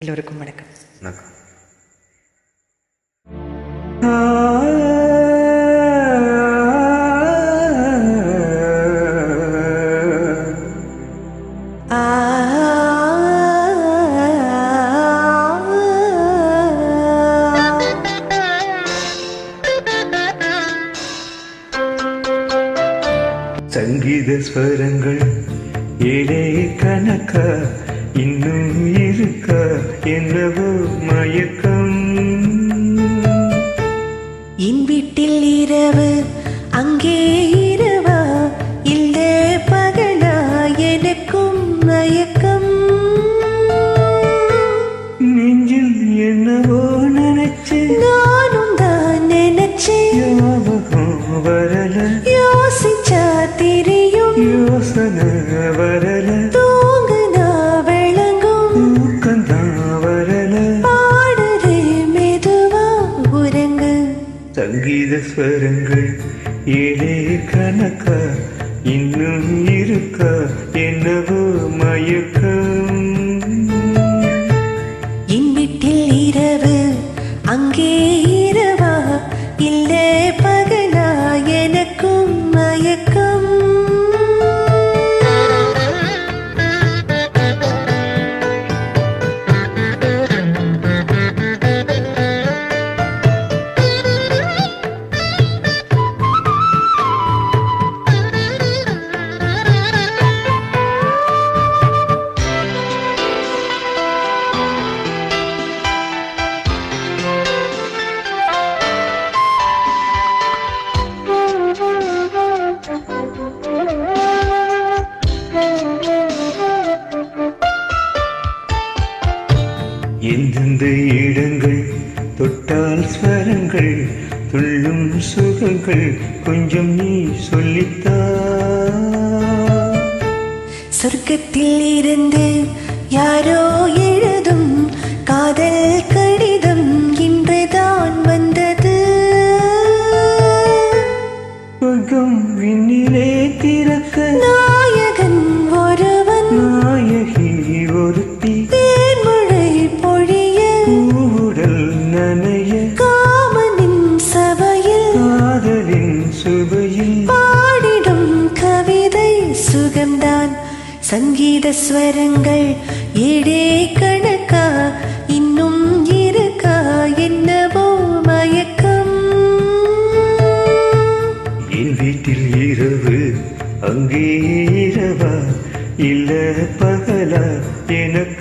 எல்லோருக்கும் வணக்கம். வணக்கம். சங்கீத ஸ்வரங்கள் ஏழே கணக்கா இன்னும் இருக்கா என்னவோ மயக்கம். என் வீட்டில் இரவு அங்கே இரவா இல்ல பகலா எனக்கும் மயக்கம். நெஞ்சில் என்னவோ நினைச்சு நானும் தான் நினைச்சேன், ஞாபகம் வரல, யோசிச்சா தெரியும், யோசனை வரல, தூங்குனா விளங்கும், தூக்கந்தான் வரல, பாடுறே மெதுவா உறங்கு. சங்கீத ஸ்வரங்கள் ஏழே கணக்கா இன்னும் இருக்கா என்னவோ மயக்கம். என் வீட்டில் இரவு அங்கே இரவா இல்ல பகலா எனக்கும் மயக்கம். எந்தெந்த இடங்கள் தொட்டால் ஸ்வரங்கள் துள்ளும் சுகங்கள் கொஞ்சம் நீ சொல்லித்தா. சொர்க்கத்தில் இருந்து யாரோ எழுதும் காதல் கடிதம் இன்றுதான் வந்தது. சொர்க்கம் விண்ணிலே திறக்க நாயகன் ஒருவன், நாயகி ஒருத்தி, தேன்மழை பொழிய பூவுடல் நனைய, காமனின் சபையில் காதலின் சுவையில் பாடிடும் கவிதை சுகம்தான். சங்கீத ஸ்வரங்கள் ஏழே கணக்கா இன்னும் இருக்கா என்னவோ மயக்கம். என் வீட்டில் இரவு அங்கே இரவா இல்ல பகலா எனக்கு